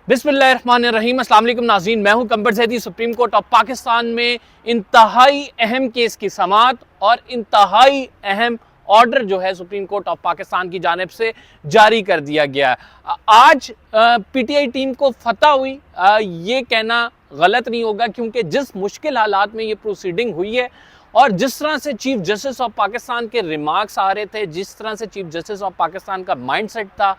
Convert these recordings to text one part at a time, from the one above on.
बिस्मिल्लाहिर्रहमानिर्रहीम। अस्सलाम वालेकुम नाज़रीन, मैं हूं कंबर Zaidi. Supreme court of Pakistan में इंतहाई अहम केस की समाअत और इंतहाई अहम ऑर्डर जो है सुप्रीम कोर्ट ऑफ पाकिस्तान की जानिब से जारी कर दिया गया। आज पीटीआई टीम को फतह हुई, ये कहना गलत नहीं होगा, क्योंकि जिस मुश्किल हालात में ये प्रोसीडिंग हुई है और जिस तरह से चीफ जस्टिस ऑफ पाकिस्तान के रिमार्क्स आ रहे थे, जिस तरह से चीफ जस्टिस ऑफ पाकिस्तान का माइंडसेट था,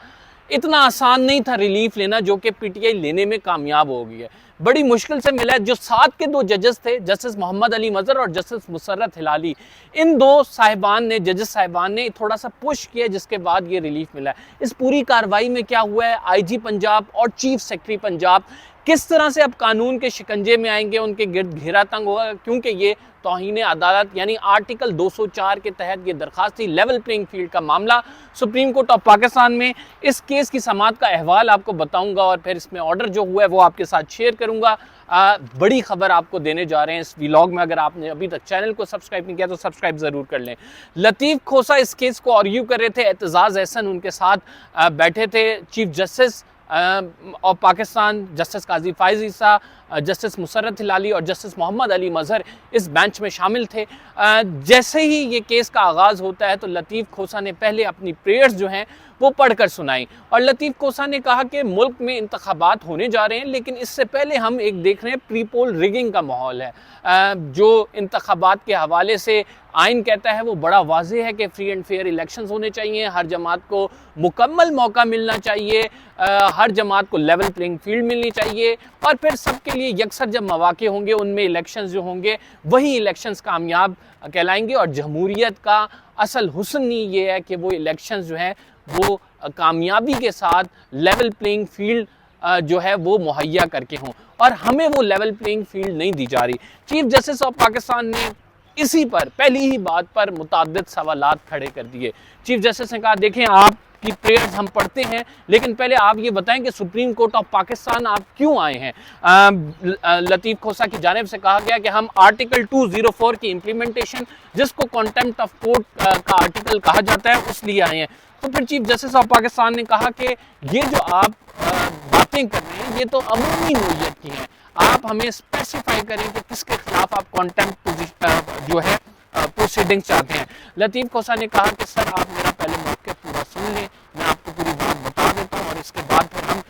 इतना आसान नहीं था रिलीफ लेना, जो कि पीटीआई लेने में कामयाब हो गई है। बड़ी मुश्किल से मिला है। जो साथ के दो जजेस थे, जस्टिस मोहम्मद अली मजहर और जस्टिस मुसर्रत हिलाली, इन दो साहिबान ने, जजेस साहिबान ने थोड़ा सा पुश किया, जिसके बाद ये रिलीफ मिला है। इस पूरी कार्रवाई में क्या हुआ है, आईजी पंजाब और चीफ सेक्रेटरी पंजाब किस तरह से अब कानून के शिकंजे में आएंगे, उनके गिर्द घेरा तंग होगा, क्योंकि ये तौहीन अदालत यानी आर्टिकल 204 के तहत ये दरखास्त थी। लेवल प्लेइंग फील्ड का मामला सुप्रीम कोर्ट ऑफ पाकिस्तान में। इस केस की समाअत का अहवाल आपको बताऊंगा और फिर इसमें ऑर्डर जो हुआ है वो आपके साथ शेयर करूंगा। बड़ी खबर आपको देने जा रहे हैं इस व्लॉग में। अगर आपने अभी तक चैनल को सब्सक्राइब नहीं किया तो सब्सक्राइब जरूर कर लें। लतीफ़ खोसा इस केस को आर्ग्यू कर रहे थे, एतजाज़ एहसन उनके साथ बैठे थे। Chief justice of Pakistan justice Qazi Faez Isa, justice Musarrat Hilali और जस्टिस मोहम्मद अली मजहर इस बेंच में शामिल थे। जैसे ही ये केस का आगाज़ होता है तो लतीफ़ खोसा ने पहले अपनी प्रेयर्स जो हैं वो पढ़कर सुनाई और लतीफ़ खोसा ने कहा कि मुल्क में इंतखाबात होने जा रहे हैं, लेकिन इससे पहले हम एक देख रहे हैं प्री पोल रिगिंग का माहौल है। जो इंतखाबात के हवाले से आइन कहता है वो बड़ा वाज़ेह है कि फ्री एंड फेयर इलेक्शंस होने चाहिए, हर जमात को मुकम्मल मौका मिलना चाहिए, हर जमात को लेवल प्लेइंग फील्ड मिलनी चाहिए और फिर सबके लिए यकसर जब मौके होंगे उनमें इलेक्शंस जो होंगे वही इलेक्शंस कामयाब कहलाएंगे। और जमहूरियत का असल हुस्न ही ये है कि वो इलेक्शंस जो हैं वो कामयाबी के साथ लेवल प्लेइंग फील्ड जो है वो मुहैया करके हों, और हमें वो लेवल प्लेइंग फील्ड नहीं दी जा रही। चीफ जस्टिस ऑफ पाकिस्तान ने इसी पर, पहली ही बात पर मुताद्दिद सवालात खड़े कर दिए। चीफ जस्टिस ने कहा, देखें आपकी प्रेयर्स हम पढ़ते हैं, लेकिन पहले आप ये बताएं कि सुप्रीम कोर्ट ऑफ पाकिस्तान आप क्यों आए हैं। लतीफ़ खोसा की जानिब से कहा गया कि हम आर्टिकल 204 की इम्प्लीमेंटेशन, जिसको कॉन्टेम्प्ट ऑफ कोर्ट का आर्टिकल कहा जाता है, उस लिए आए हैं। तो फिर चीफ जस्टिस ऑफ पाकिस्तान ने कहा कि ये जो आप बातें कर रहे हैं ये तो अमूमी नोयत की हैं, आप हमें स्पेसिफाई करें कि किसके खिलाफ आप कॉन्टेम्प्ट जो है प्रोसीडिंग चाहते हैं। लतीफ़ खोसा ने कहा कि सर आप मेरा पहले मौके पूरा सुन लें, मैं आपको पूरी बात बता देता हूँ और इसके बाद फिर हम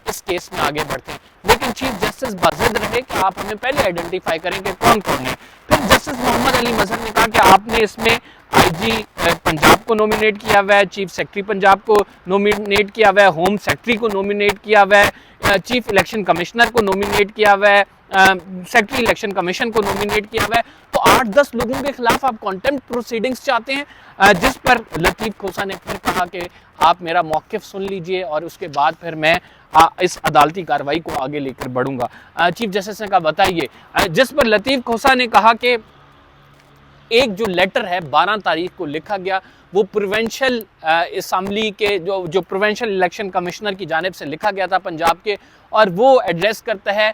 इस केस में आगे बढ़ते हैं। लेकिन चीफ जस्टिस बाज़िद रहे कि आप हमें पहले आइडेंटिफाई करें कि कौन कौन है। फिर जस्टिस मोहम्मद अली मजहर ने कहा कि आपने इसमें आईजी पंजाब को नॉमिनेट किया हुआ है, चीफ सेक्रेटरी पंजाब को नॉमिनेट किया हुआ है, होम सेक्रेटरी को नॉमिनेट किया हुआ है, चीफ इलेक्शन कमिश्नर को नॉमिनेट किया हुआ है, सेक्रेटरी इलेक्शन कमीशन को नॉमिनेट किया हुआ है। तो 8-10 लोगों के खिलाफ आप कॉन्टेम्प्ट प्रोसीडिंग्स चाहते हैं। जिस पर लतीफ़ खोसा ने फिर कहा कि आप मेरा मौक़िफ़ सुन लीजिए और उसके बाद फिर मैं इस अदालती कार्रवाई को आगे लेकर बढ़ूंगा। चीफ जस्टिस ने कहा बताइए। जिस पर लतीफ़ खोसा ने कहा कि एक जो लेटर है 12 तारीख को लिखा गया, वो प्रोविंशियल असम्बली के जो प्रोविंशियल इलेक्शन कमिश्नर की जानिब से लिखा गया था पंजाब के, और वो एड्रेस करता है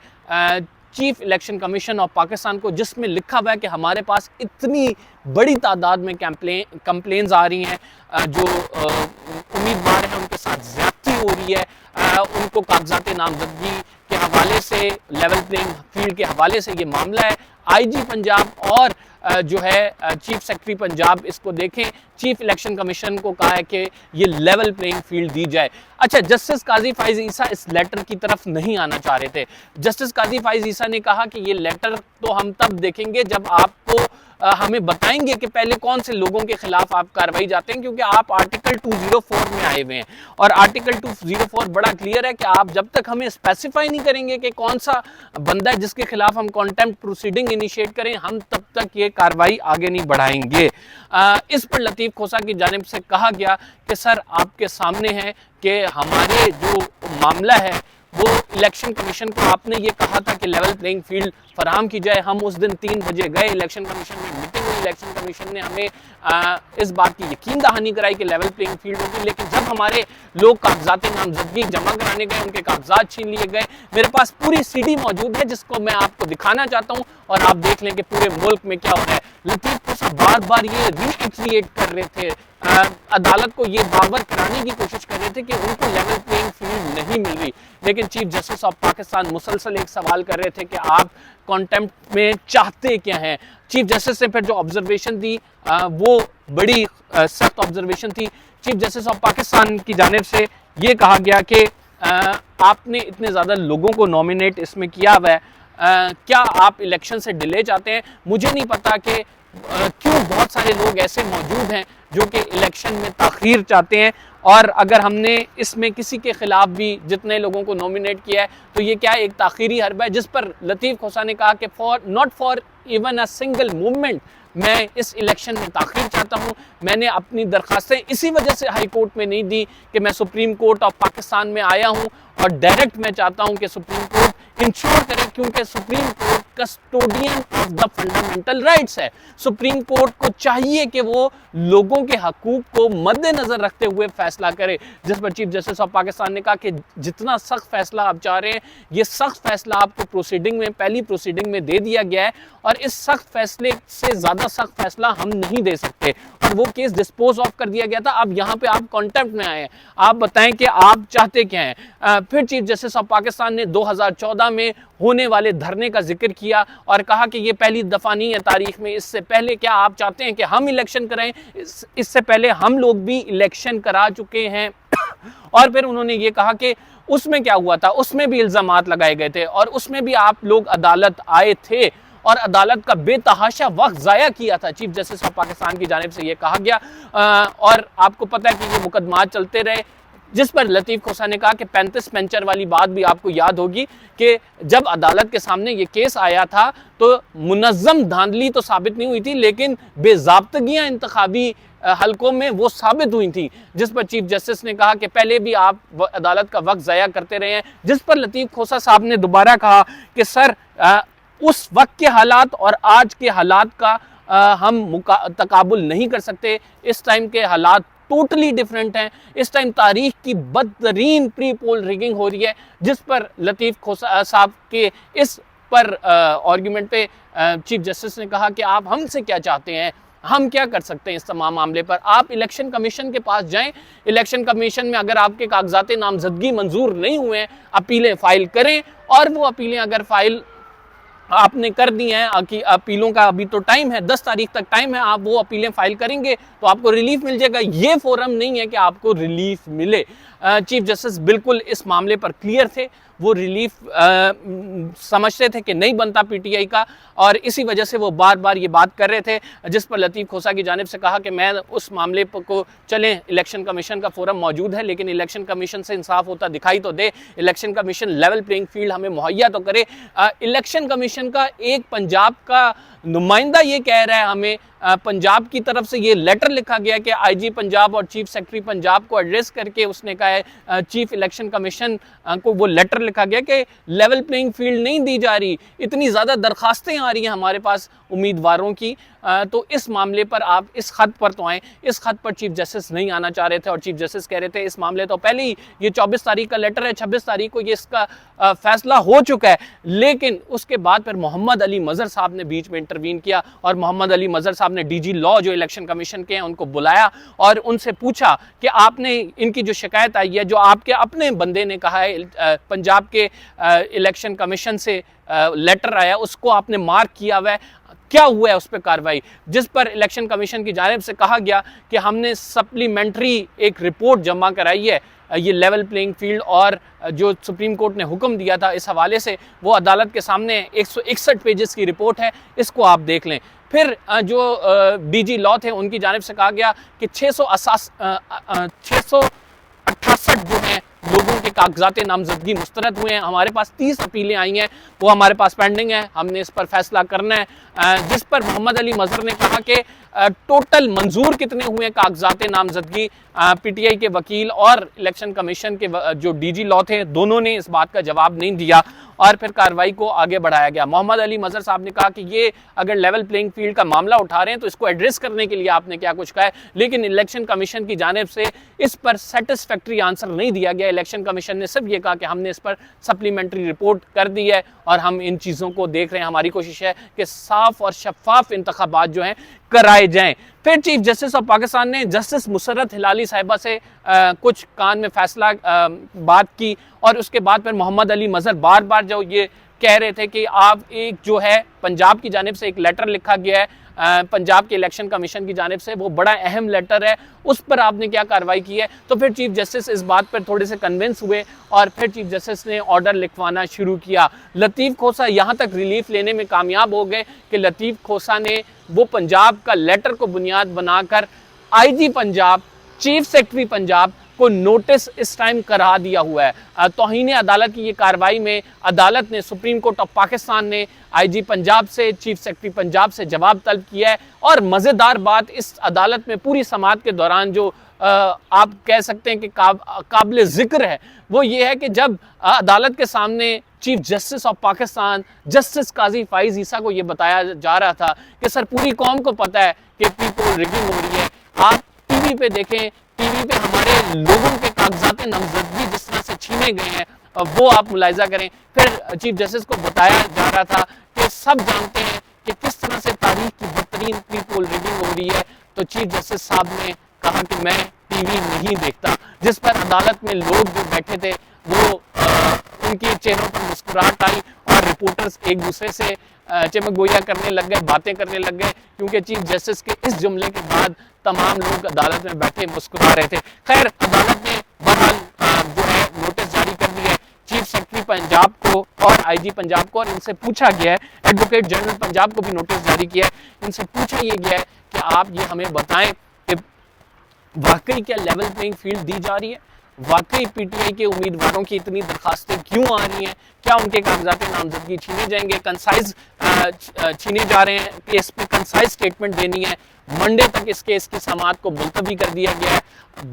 chief election commission of Pakistan को, जिसमें लिखा हुआ है कि हमारे पास इतनी बड़ी तादाद में कंप्लेंट्स आ रही हैं, जो उम्मीदवार हैं उनके साथ ज़्यादती हो रही है, उनको कागजात नामजदगी के हवाले से, लेवल प्लेइंग फील्ड के हवाले से ये मामला है। आईजी पंजाब और जो है चीफ सेक्रेटरी पंजाब इसको देखें। चीफ इलेक्शन कमीशन को कहा है कि ये लेवल प्लेइंग फील्ड दी जाए। अच्छा, जस्टिस काजी फाइज ईसा इस लेटर की तरफ नहीं आना चाह रहे थे। जस्टिस काजी फाइज ईसा ने कहा कि ये लेटर तो हम तब देखेंगे जब आपको हमें बताएंगे कि पहले कौन से लोगों के खिलाफ आप कार्रवाई जाते हैं, क्योंकि आप आर्टिकल 204 में आए हुए हैं और आर्टिकल 204 बड़ा क्लियर है कि आप जब तक हमें स्पेसिफाई नहीं करेंगे कि कौन सा बंदा है जिसके खिलाफ हम कॉन्टेम्प्ट प्रोसीडिंग इनिशिएट करें, हम तब तक ये कार्रवाई आगे नहीं बढ़ाएंगे। इस पर लतीफ़ खोसा की जानिब से कहा गया कि सर आपके सामने है कि हमारे जो मामला है वो इलेक्शन कमीशन को आपने ये कहा था कि लेवल प्लेइंग फील्ड फराहम की जाए। हम उस दिन 3 बजे गए, इलेक्शन कमीशन में मीटिंग हुई, इलेक्शन कमीशन ने हमें इस बात की यकीन दहानी कराई कि लेवल प्लेइंग फील्ड होगी, लेकिन जब हमारे लोग कागजात नामजदगी जमा कराने गए, उनके कागजात छीन लिए गए। मेरे पास पूरी सीडी मौजूद है जिसको मैं आपको दिखाना चाहता हूँ और आप देख लें कि पूरे मुल्क में क्या हो रहा है। लतीफ खोसा बार बार ये रीइटरेट कर रहे थे, अदालत को ये बावर कराने की कोशिश कर रहे थे कि उनको लेवल प्लेइंग फील्ड नहीं मिल रही, लेकिन चीफ जस्टिस ऑफ पाकिस्तान मुसलसल एक सवाल कर रहे थे कि आप कॉन्टेम्प्ट में चाहते क्या हैं। चीफ जस्टिस ने फिर जो ऑब्जर्वेशन दी वो बड़ी सख्त ऑब्जर्वेशन थी। चीफ जस्टिस ऑफ पाकिस्तान की जानिब से ये कहा गया कि आपने इतने ज़्यादा लोगों को नॉमिनेट इसमें किया हुआ है, क्या आप इलेक्शन से डिले चाहते हैं? मुझे नहीं पता कि क्यों बहुत सारे लोग ऐसे मौजूद हैं जो कि इलेक्शन में ताख़ीर चाहते हैं, और अगर हमने इसमें किसी के खिलाफ भी जितने लोगों को नॉमिनेट किया है तो ये क्या एक ताख़ीरी हरबा है, जिस पर लतीफ़ खोसा ने कहा कि not for even a single movement मैं इस इलेक्शन में ताख़ीर चाहता हूँ। मैंने अपनी दरख्वास्तें इसी वजह से हाई कोर्ट में नहीं दी कि मैं सुप्रीम कोर्ट ऑफ पाकिस्तान में आया हूँ और डायरेक्ट मैं चाहता हूँ कि सुप्रीम कोर्ट इंश्योर करे, क्योंकि supreme court custodian of the fundamental rights है। सुप्रीम कोर्ट को चाहिए कि वो लोगों के हकूक को मद्देनजर रखते हुए फैसला करे, जिस पर चीफ जस्टिस ऑफ पाकिस्तान ने कहा कि जितना सख्त फैसला आप चाह रहे हैं, ये सख्त फैसला आपको प्रोसीडिंग में, पहली प्रोसीडिंग में दे दिया गया है, और इस सख्त फैसले से ज्यादा सख्त फैसला हम नहीं दे सकते, और वो केस डिस्पोज ऑफ कर दिया गया था। अब यहाँ पे आप कॉन्टेम्प्ट में आए हैं, आप बताएं कि आप चाहते क्या हैं। फिर चीफ जस्टिस ऑफ पाकिस्तान ने 2014 में होने वाले धरने का जिक्र किया और कहा कि ये पहली दफा नहीं है तारीख में, इससे पहले क्या आप चाहते हैं कि हम इलेक्शन कराएं? इससे पहले हम लोग भी इलेक्शन करा चुके हैं। और फिर उन्होंने ये कहा कि उसमें क्या हुआ था, उसमें भी इल्जामात लगाए गए थे और उसमें भी आप लोग अदालत आए थे और अदालत का बेतहाशा वक्त ज़ाया किया था। चीफ जस्टिस ऑफ पाकिस्तान की जानिब से ये कहा गया, और आपको पता है कि ये मुकदमात चलते रहे, जिस पर लतीफ़ खोसा ने कहा कि 35 पेंचर वाली बात भी आपको याद होगी कि जब अदालत के सामने ये केस आया था तो मुनज़्ज़म धांधली तो साबित नहीं हुई थी, लेकिन बेज़ाब्तगियाँ इंतखाबी हलकों में वो साबित हुई थी, जिस पर चीफ जस्टिस ने कहा कि पहले भी आप अदालत का वक्त ज़ाया करते रहे हैं। जिस पर लतीफ़ खोसा साहब ने दोबारा कहा कि सर उस वक्त के हालात और आज के हालात का हम तकाबुल नहीं कर सकते, इस टाइम के हालात टोटली डिफरेंट हैं, इस टाइम तारीख की बदतरीन प्री पोल रिगिंग हो रही है। जिस पर लतीफ़ खोसा साहब के इस पर आर्गूमेंट पे चीफ जस्टिस ने कहा कि आप हमसे क्या चाहते हैं, हम क्या कर सकते हैं इस तमाम मामले पर? आप इलेक्शन कमीशन के पास जाएं, इलेक्शन कमीशन में अगर आपके कागजात नामजदगी मंजूर नहीं हुए हैं, अपीलें फाइल करें, और वो अपीलें अगर फाइल आपने कर दी हैं कि अपीलों का अभी तो टाइम है, 10 तारीख तक टाइम है, आप वो अपीलें फाइल करेंगे तो आपको रिलीफ मिल जाएगा। ये फोरम नहीं है कि आपको रिलीफ मिले। चीफ जस्टिस बिल्कुल इस मामले पर क्लियर थे, वो रिलीफ समझते थे कि नहीं बनता पीटीआई का, और इसी वजह से वो बार बार ये बात कर रहे थे, जिस पर लतीफ़ खोसा की जानिब से कहा कि मैं उस मामले को चलें, इलेक्शन कमीशन का फोरम मौजूद है, लेकिन इलेक्शन कमीशन से इंसाफ होता दिखाई तो दे, election commission level playing field हमें मुहैया तो करे। इलेक्शन कमीशन का एक पंजाब का नुमाइंदा ये कह रहा है हमें, पंजाब की तरफ से ये लेटर लिखा गया कि आईजी पंजाब और चीफ सेक्रेटरी पंजाब को एड्रेस करके उसने कहा है, चीफ इलेक्शन कमीशन को वो लेटर लिखा गया कि लेवल प्लेइंग फील्ड नहीं दी जा रही, इतनी ज़्यादा दरखास्तें आ रही हैं हमारे पास उम्मीदवारों की, तो इस मामले पर आप इस खत पर तो आएँ। इस खत पर चीफ जस्टिस नहीं आना चाह रहे थे और चीफ जस्टिस कह रहे थे इस मामले तो पहले ही, ये 24 तारीख का लेटर है, 26 तारीख को ये इसका फैसला हो चुका है। लेकिन उसके बाद फिर मोहम्मद अली मजहर साहब ने बीच में इंटरवीन किया और मोहम्मद अली मजहर साहब ने डीजी लॉ जो इलेक्शन कमीशन के हैं उनको बुलाया और उनसे पूछा कि आपने इनकी जो शिकायत आई है, जो आपके अपने बंदे ने कहा है पंजाब के इलेक्शन कमीशन से लेटर आया, उसको आपने मार्क किया हुआ है, क्या हुआ है उस पर कार्रवाई? जिस पर इलेक्शन कमीशन की जानिब से कहा गया कि हमने सप्लीमेंट्री एक रिपोर्ट जमा कराई है, ये लेवल प्लेइंग फील्ड और जो सुप्रीम कोर्ट ने हुक्म दिया था इस हवाले से, वो अदालत के सामने 161 पेजेस की रिपोर्ट है, इसको आप देख लें। फिर जो डीजी लॉ थे उनकी जानिब से कहा गया कि 668 जो हैं लोगों के कागजात नामजदगी मुस्तरद हुए हैं, हमारे पास 30 अपीलें आई हैं, वो हमारे पास पेंडिंग है, हमने इस पर फैसला करना है। जिस पर मोहम्मद अली मजहर ने कहा कि टोटल मंजूर कितने हुए कागजात नामजदगी, पीटीआई के वकील और इलेक्शन कमीशन के जो डीजी लॉ थे दोनों ने इस बात का जवाब नहीं दिया और फिर कार्रवाई को आगे बढ़ाया गया। मोहम्मद अली मजहर साहब ने कहा कि ये अगर लेवल प्लेइंग फील्ड का मामला उठा रहे हैं तो इसको एड्रेस करने के लिए आपने क्या कुछ कहा है, लेकिन इलेक्शन कमीशन की जानिब से इस पर सेटिस्फैक्ट्री आंसर नहीं दिया गया। इलेक्शन कमीशन ने सिर्फ ये कहा कि हमने इस पर सप्लीमेंट्री रिपोर्ट कर दी है और हम इन चीज़ों को देख रहे हैं, हमारी कोशिश है कि साफ और शफाफ इंतखाबात जो हैं कराए जाएं। फिर चीफ जस्टिस ऑफ पाकिस्तान ने जस्टिस मुसर्रत हिलाली साहिबा से कुछ कान में फैसला बात की और उसके बाद फिर मोहम्मद अली मजहर बार बार जो ये कह रहे थे कि आप एक जो है पंजाब की जानिब से एक लेटर लिखा गया है पंजाब के इलेक्शन कमीशन की जानिब से, वो बड़ा अहम लेटर है, उस पर आपने क्या कार्रवाई की है। तो फिर चीफ जस्टिस इस बात पर थोड़े से कन्विंस हुए और फिर चीफ जस्टिस ने ऑर्डर लिखवाना शुरू किया। लतीफ़ खोसा यहाँ तक रिलीफ लेने में कामयाब हो गए कि लतीफ़ खोसा ने वो पंजाब का लेटर को बुनियाद बनाकर IG Punjab, chief secretary Punjab को नोटिस इस टाइम करा दिया हुआ है। तौहीन अदालत की ये कार्रवाई में अदालत ने, सुप्रीम कोर्ट ऑफ पाकिस्तान ने IG पंजाब से, चीफ सेक्रेटरी पंजाब से जवाब तलब किया है। और मज़ेदार बात इस अदालत में पूरी समाअत के दौरान जो आप कह सकते हैं कि काबिल ज़िक्र है, वो ये है कि जब अदालत के सामने chief justice of Pakistan justice Qazi Faez Isa को ये बताया जा रहा था कि सर पूरी कौम को पता है कि पीपल रिगिंग हो रही है, आप टीवी पे देखें, टीवी पे हमारे लोगों के कागजात नामजदगी जिस तरह से छीने गए हैं वो आप मुलाहिजा करें। फिर चीफ जस्टिस को बताया जा रहा था कि सब जानते हैं कि किस तरह से तारीख की बदतरीन पीपल रिगिंग हो रही है। तो चीफ जस्टिस साहब ने कहा कि मैं टीवी नहीं देखता, जिस पर अदालत में लोग जो बैठे थे वो उनके चेहरों पर मुस्कुराहट आई और रिपोर्टर्स एक दूसरे से चमक गोया करने लग गए, बातें करने लग गए, क्योंकि चीफ जस्टिस के इस जुमले के बाद तमाम लोग अदालत में बैठे मुस्कुरा रहे थे। खैर अदालत ने बहरहाल जो है नोटिस जारी कर दिया है चीफ सेक्रेटरी पंजाब को और IG पंजाब को, और इनसे पूछा गया है, एडवोकेट जनरल पंजाब को भी नोटिस जारी किया है, इनसे पूछा ये गया है कि आप ये हमें बताएं कि वाकई क्या लेवल प्लेइंग फील्ड दी जा रही है, वाकई PTI के उम्मीदवारों की इतनी दरखास्तें क्यों आ रही हैं, क्या उनके कागजात नामजदगी छीने जाएंगे, कंसाइज छीने जा रहे हैं, केस पे कंसाइज स्टेटमेंट देनी है। मंडे तक इस केस की समाअत को मुलतवी कर दिया गया है।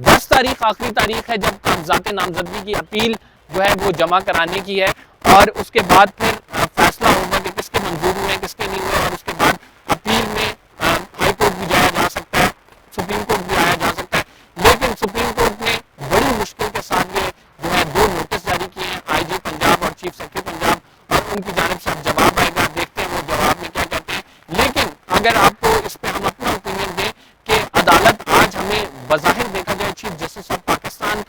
10 तारीख आखिरी तारीख है जब कागजात नामजदगी की अपील जो है वो जमा कराने की है और उसके बाद फिर फैसला होगा कि किसके मंजूर हुए किसके नहीं हुए, और उसके बाद अपील में हाई कोर्ट भी जाया जा सकता है, सुप्रीम कोर्ट भी आया जा सकता है। लेकिन सुप्रीम कोर्ट ने बड़ी मुश्किल के साथ ये जो है 2 नोटिस जारी किए हैं, IG पंजाब और चीफ सेक्रेटरी पंजाब, और उनकी जानिब से जवाब आएगा, देखते हैं वो जवाब में क्या कहते हैं। लेकिन अगर आपको इस पर हम अपना ओपिनियन दें कि अदालत आज हमें बज़ाहिर देखा जाए चीफ जस्टिस ऑफ पाकिस्तान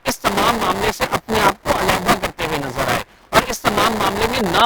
इस तमाम मामले से अपने आप को अलहदा करते हुए नजर आए और इस तमाम मामले में ना